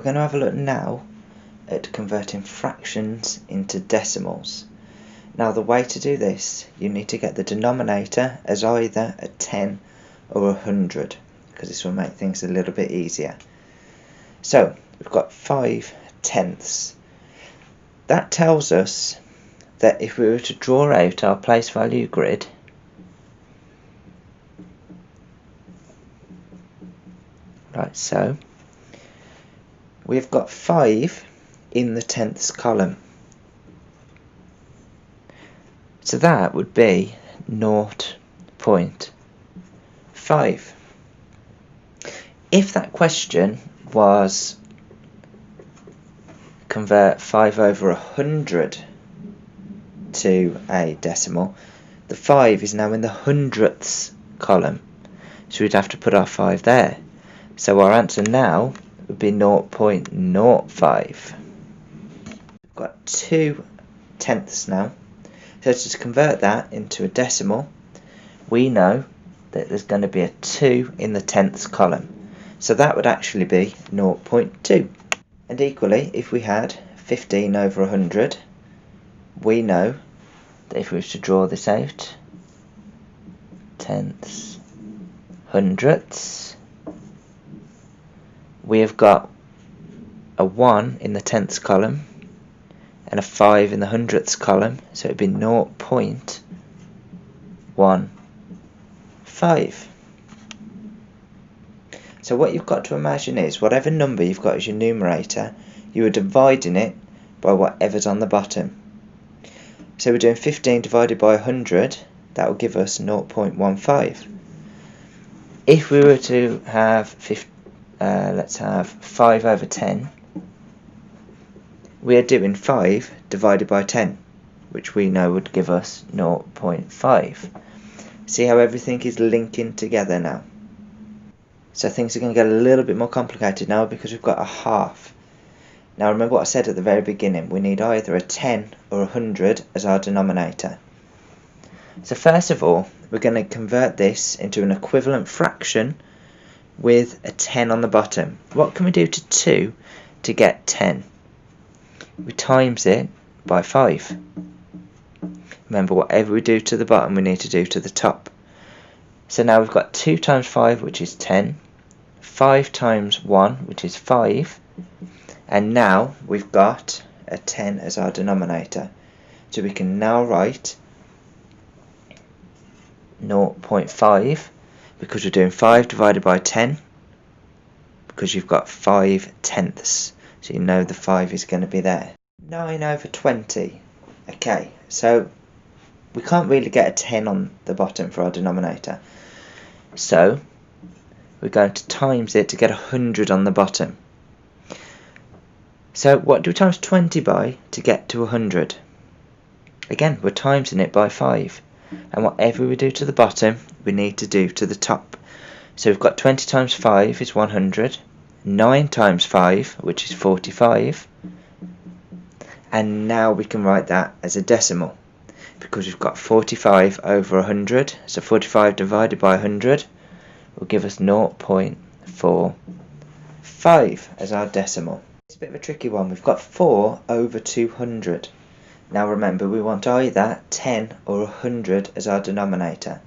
we're going to have a look now at converting fractions into decimals. Now the way to do this, you need to get the denominator as either a 10 or a 100, because this will make things a little bit easier. So we've got 5/10. That tells us that if we were to draw out our place value grid, like so, we've got 5 in the tenths column. So that would be 0.5. If that question was convert 5/100 to a decimal, the 5 is now in the hundredths column, so we'd have to put our 5 there. So our answer now would be 0.05. We've got 2/10 now. So to convert that into a decimal, we know that there's going to be a 2 in the tenths column. So that would actually be 0.2. And equally, if we had 15/100, we know that if we were to draw this out, tenths, hundredths, we have got a 1 in the tenths column and a 5 in the hundredths column, so it would be 0.15. So what you've got to imagine is whatever number you've got as your numerator, you are dividing it by whatever's on the bottom. So we're doing 15 divided by 100, that will give us 0.15. If we were to have, let's have 5/10, we are doing 5 divided by 10, which we know would give us 0.5. See how everything is linking together now? So things are going to get a little bit more complicated now because we've got a half. Now remember what I said at the very beginning, we need either a 10 or a 100 as our denominator. So first of all, we're going to convert this into an equivalent fraction with a 10 on the bottom. What can we do to 2 to get 10? We times it by 5. Remember, whatever we do to the bottom, we need to do to the top. So now we've got 2 times 5, which is 10, 5 times 1, which is 5, and now we've got a 10 as our denominator. So we can now write 0.5, because we're doing 5 divided by 10, because you've got 5/10. So you know the 5 is going to be there. 9/20. Okay, so we can't really get a 10 on the bottom for our denominator. So we're going to times it to get 100 on the bottom. So what do we times 20 by to get to 100? Again, we're timesing it by 5. And whatever we do to the bottom, we need to do to the top. So we've got 20 times 5 is 100. 9 times 5, which is 45. And now we can write that as a decimal, because we've got 45/100. So 45 divided by 100 will give us 0.45 as our decimal. It's a bit of a tricky one. We've got 4/200. Now remember, we want either 10 or 100 as our denominator.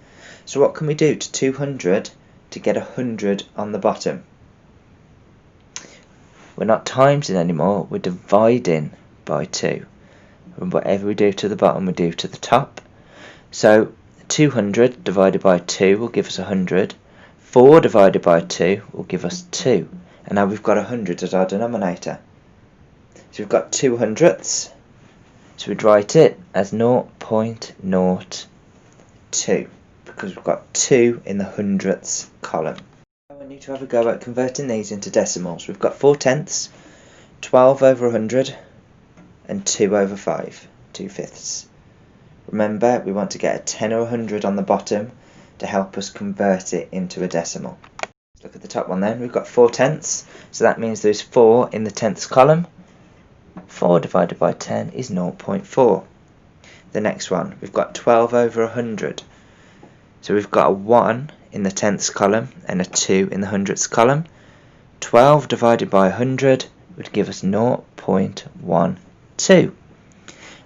So what can we do to 200 to get 100 on the bottom? We're not timesing anymore, we're dividing by 2. And whatever we do to the bottom, we do to the top. So 200 divided by 2 will give us 100. 4 divided by 2 will give us 2. And now we've got 100 as our denominator. So we've got 2 hundredths. So we'd write it as 0.02, because we've got 2 in the hundredths column. I want you to have a go at converting these into decimals. We've got 4/10, 12/100, and 2/5, 2/5. Remember, we want to get a 10 or 100 on the bottom to help us convert it into a decimal. Let's look at the top one then. We've got 4/10, so that means there's 4 in the tenths column. 4 divided by 10 is 0.4. The next one, we've got 12/100. So we've got a 1 in the tenths column and a 2 in the hundredths column. 12 divided by 100 would give us 0.12.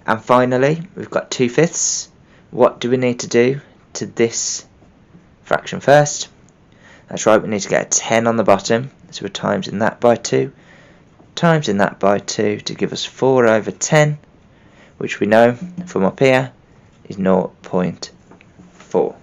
And finally, we've got 2/5. What do we need to do to this fraction first? That's right, we need to get a 10 on the bottom, so we're timesing that by 2, timesing that by 2 to give us 4/10, which we know from up here is 0.4.